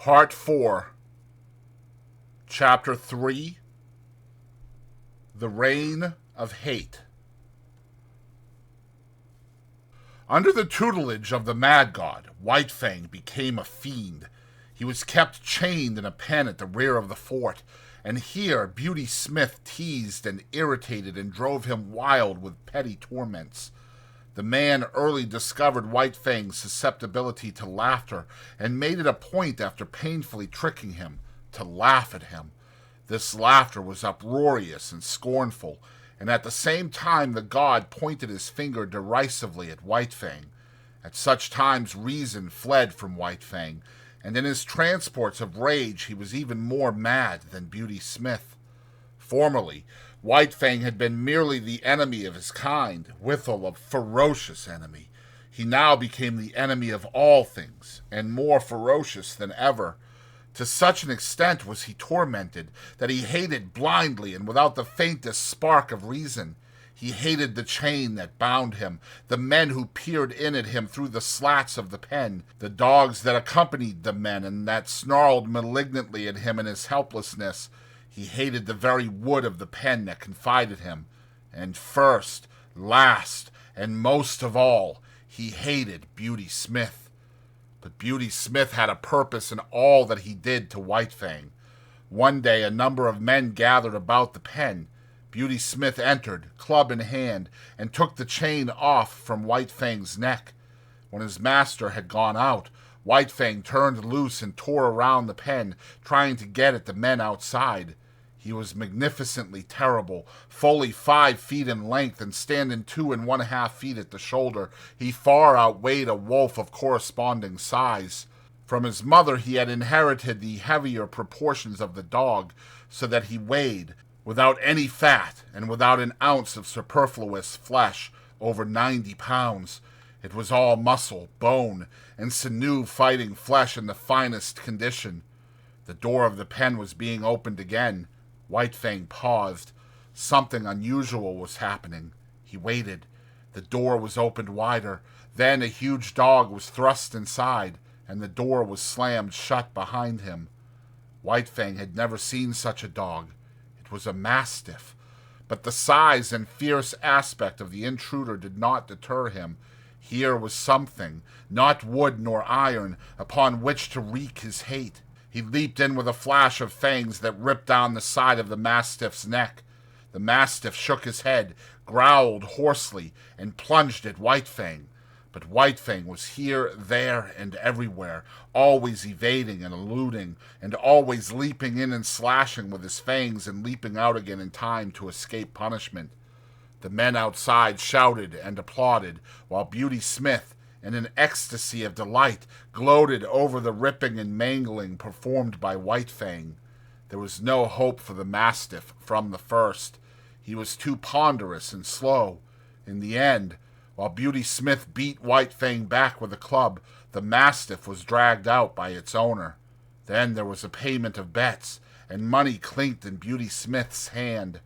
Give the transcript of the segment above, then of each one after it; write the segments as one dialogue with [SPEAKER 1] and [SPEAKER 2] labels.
[SPEAKER 1] Part 4, Chapter 3, The Reign of Hate. Under the tutelage of the Mad God, White Fang became a fiend. He was kept chained in a pen at the rear of the fort, and here Beauty Smith teased and irritated and drove him wild with petty torments. The man early discovered White Fang's susceptibility to laughter and made it a point, after painfully tricking him, to laugh at him. This laughter was uproarious and scornful, and at the same time the god pointed his finger derisively at White Fang. At such times reason fled from White Fang, and in his transports of rage he was even more mad than Beauty Smith. Formerly, White Fang had been merely the enemy of his kind, withal a ferocious enemy. He now became the enemy of all things, and more ferocious than ever. To such an extent was he tormented that he hated blindly and without the faintest spark of reason. He hated the chain that bound him, the men who peered in at him through the slats of the pen, the dogs that accompanied the men and that snarled malignantly at him in his helplessness. He hated the very wood of the pen that confided him. And first, last, and most of all, he hated Beauty Smith. But Beauty Smith had a purpose in all that he did to White Fang. One day a number of men gathered about the pen. Beauty Smith entered, club in hand, and took the chain off from White Fang's neck. When his master had gone out, White Fang turned loose and tore around the pen, trying to get at the men outside. He was magnificently terrible, fully 5 feet in length and standing 2 1/2 feet at the shoulder. He far outweighed a wolf of corresponding size. From his mother he had inherited the heavier proportions of the dog, so that he weighed, without any fat and without an ounce of superfluous flesh, over 90 pounds. It was all muscle, bone, and sinew fighting flesh in the finest condition. The door of the pen was being opened again. White Fang paused. Something unusual was happening. He waited. The door was opened wider. Then a huge dog was thrust inside, and the door was slammed shut behind him. White Fang had never seen such a dog. It was a mastiff. But the size and fierce aspect of the intruder did not deter him. Here was something, not wood nor iron, upon which to wreak his hate. He leaped in with a flash of fangs that ripped down the side of the mastiff's neck. The mastiff shook his head, growled hoarsely, and plunged at White Fang. But White Fang was here, there, and everywhere, always evading and eluding, and always leaping in and slashing with his fangs and leaping out again in time to escape punishment. The men outside shouted and applauded, while Beauty Smith, in an ecstasy of delight, gloated over the ripping and mangling performed by White Fang. There was no hope for the mastiff from the first. He was too ponderous and slow. In the end, while Beauty Smith beat White Fang back with a club, the mastiff was dragged out by its owner. Then there was a payment of bets, and money clinked in Beauty Smith's hand.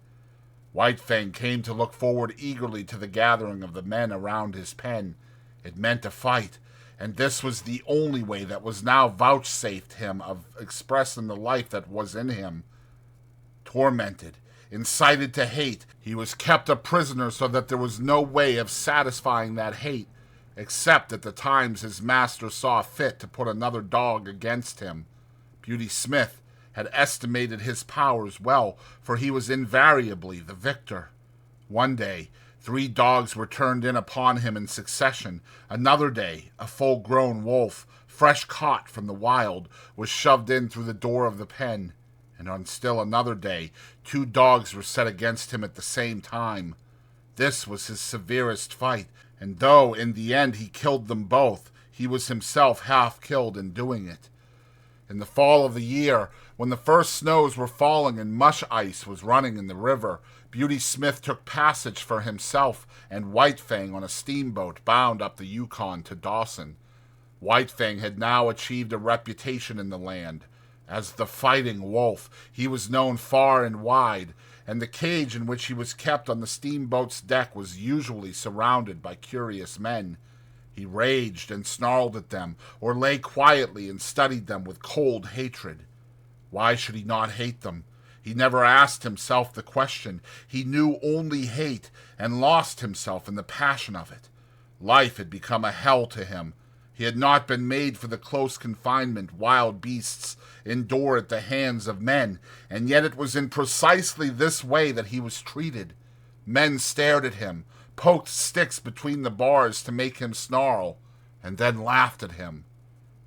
[SPEAKER 1] White Fang came to look forward eagerly to the gathering of the men around his pen. It meant a fight, and this was the only way that was now vouchsafed him of expressing the life that was in him. Tormented, incited to hate, he was kept a prisoner so that there was no way of satisfying that hate, except at the times his master saw fit to put another dog against him. Beauty Smith had estimated his powers well, for he was invariably the victor. One day 3 dogs were turned in upon him in succession. Another day, a full-grown wolf, fresh caught from the wild, was shoved in through the door of the pen. And on still another day, 2 dogs were set against him at the same time. This was his severest fight, and though in the end he killed them both, he was himself half killed in doing it. In the fall of the year, when the first snows were falling and mush ice was running in the river, Beauty Smith took passage for himself and White Fang on a steamboat bound up the Yukon to Dawson. White Fang had now achieved a reputation in the land. As the fighting wolf, he was known far and wide, and the cage in which he was kept on the steamboat's deck was usually surrounded by curious men. He raged and snarled at them, or lay quietly and studied them with cold hatred. Why should he not hate them? He never asked himself the question. He knew only hate and lost himself in the passion of it. Life had become a hell to him. He had not been made for the close confinement wild beasts endure at the hands of men, and yet it was in precisely this way that he was treated. Men stared at him, poked sticks between the bars to make him snarl, and then laughed at him.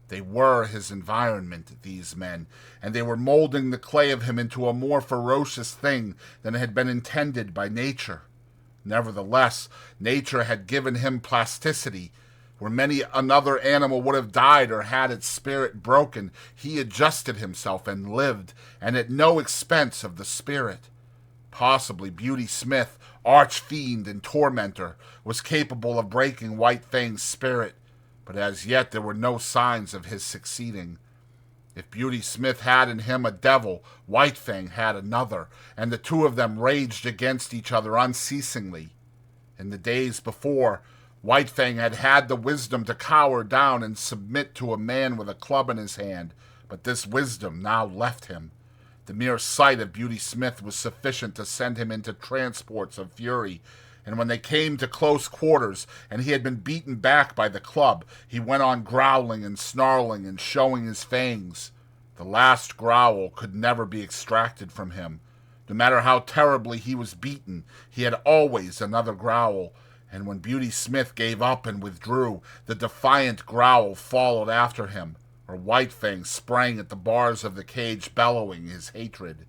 [SPEAKER 1] They were his environment, these men, and they were molding the clay of him into a more ferocious thing than had been intended by nature. Nevertheless, nature had given him plasticity. Where many another animal would have died or had its spirit broken, he adjusted himself and lived, and at no expense of the spirit. Possibly Beauty Smith, arch-fiend and tormentor, was capable of breaking White Fang's spirit, but as yet there were no signs of his succeeding. If Beauty Smith had in him a devil, White Fang had another, and the two of them raged against each other unceasingly. In the days before, White Fang had had the wisdom to cower down and submit to a man with a club in his hand, but this wisdom now left him. The mere sight of Beauty Smith was sufficient to send him into transports of fury, and when they came to close quarters and he had been beaten back by the club, he went on growling and snarling and showing his fangs. The last growl could never be extracted from him. No matter how terribly he was beaten, he had always another growl, and when Beauty Smith gave up and withdrew, the defiant growl followed after him, or White Fang sprang at the bars of the cage, bellowing his hatred.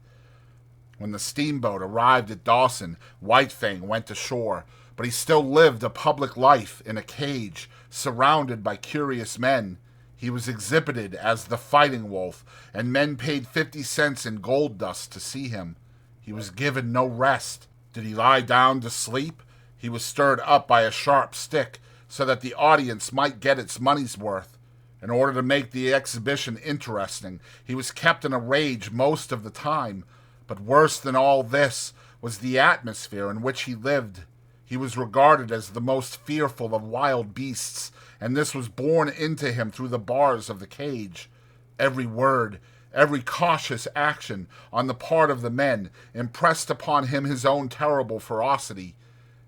[SPEAKER 1] When the steamboat arrived at Dawson, White Fang went ashore, but he still lived a public life in a cage, surrounded by curious men. He was exhibited as the Fighting Wolf, and men paid 50 cents in gold dust to see him. He was given no rest. Did he lie down to sleep? He was stirred up by a sharp stick, so that the audience might get its money's worth. In order to make the exhibition interesting, he was kept in a rage most of the time, but worse than all this was the atmosphere in which he lived. He was regarded as the most fearful of wild beasts, and this was borne into him through the bars of the cage. Every word, every cautious action on the part of the men impressed upon him his own terrible ferocity.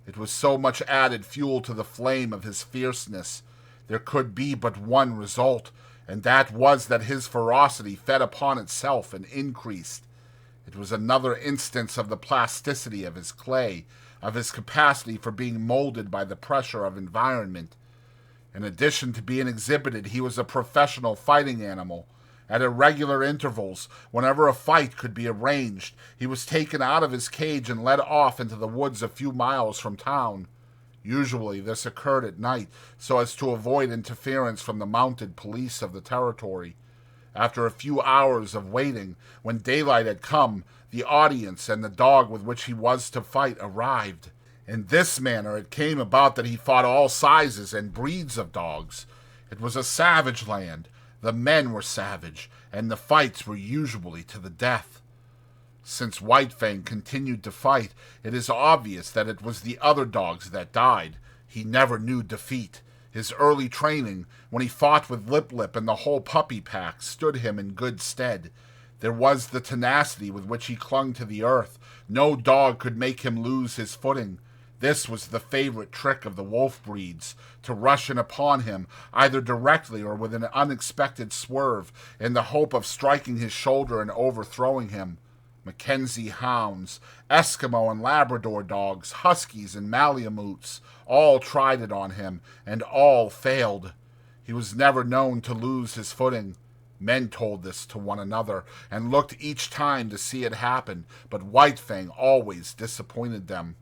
[SPEAKER 1] It was so much added fuel to the flame of his fierceness. There could be but one result, and that was that his ferocity fed upon itself and increased. It was another instance of the plasticity of his clay, of his capacity for being molded by the pressure of environment. In addition to being exhibited, he was a professional fighting animal. At irregular intervals, whenever a fight could be arranged, he was taken out of his cage and led off into the woods a few miles from town. Usually this occurred at night, so as to avoid interference from the mounted police of the territory. After a few hours of waiting, when daylight had come, the audience and the dog with which he was to fight arrived. In this manner it came about that he fought all sizes and breeds of dogs. It was a savage land. The men were savage, and the fights were usually to the death. Since White Fang continued to fight, it is obvious that it was the other dogs that died. He never knew defeat. His early training, when he fought with Lip Lip and the whole puppy pack, stood him in good stead. There was the tenacity with which he clung to the earth. No dog could make him lose his footing. This was the favorite trick of the wolf breeds, to rush in upon him, either directly or with an unexpected swerve, in the hope of striking his shoulder and overthrowing him. Mackenzie hounds, Eskimo and Labrador dogs, huskies and Malamutes, all tried it on him, and all failed. He was never known to lose his footing. Men told this to one another, and looked each time to see it happen, but White Fang always disappointed them.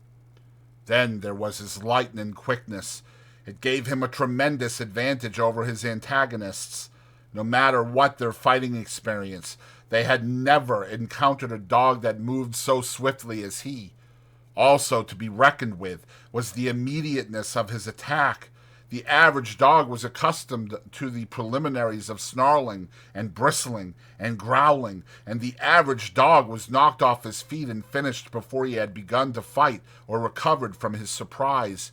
[SPEAKER 1] Then there was his lightning quickness. It gave him a tremendous advantage over his antagonists. No matter what their fighting experience, they had never encountered a dog that moved so swiftly as he. Also to be reckoned with was the immediateness of his attack. The average dog was accustomed to the preliminaries of snarling and bristling and growling, and the average dog was knocked off his feet and finished before he had begun to fight or recovered from his surprise.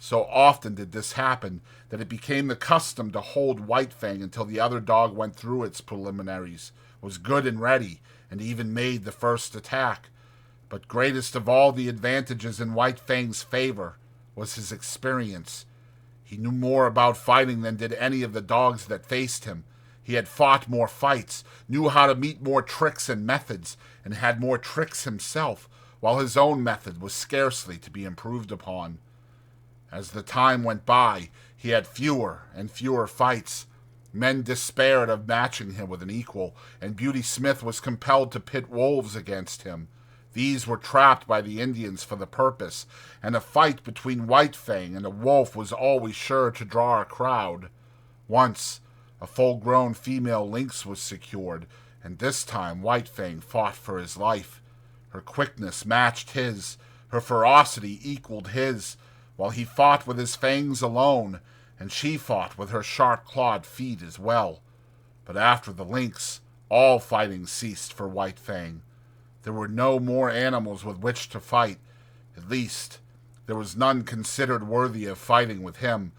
[SPEAKER 1] So often did this happen that it became the custom to hold White Fang until the other dog went through its preliminaries, was good and ready, and even made the first attack. But greatest of all the advantages in White Fang's favor was his experience. He knew more about fighting than did any of the dogs that faced him. He had fought more fights, knew how to meet more tricks and methods, and had more tricks himself, while his own method was scarcely to be improved upon. As the time went by, he had fewer and fewer fights. Men despaired of matching him with an equal, and Beauty Smith was compelled to pit wolves against him. These were trapped by the Indians for the purpose, and a fight between White Fang and a wolf was always sure to draw a crowd. Once, a full-grown female lynx was secured, and this time White Fang fought for his life. Her quickness matched his, her ferocity equaled his, while he fought with his fangs alone, and she fought with her sharp-clawed feet as well. But after the lynx, all fighting ceased for White Fang. There were no more animals with which to fight. At least, there was none considered worthy of fighting with him,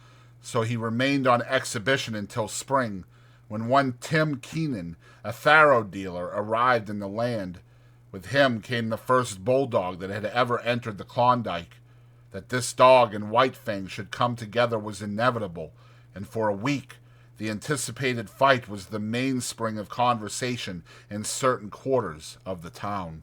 [SPEAKER 1] so he remained on exhibition until spring, when one Tim Keenan, a faro dealer, arrived in the land. With him came the first bulldog that had ever entered the Klondike. That this dog and White Fang should come together was inevitable, and for a week the anticipated fight was the mainspring of conversation in certain quarters of the town.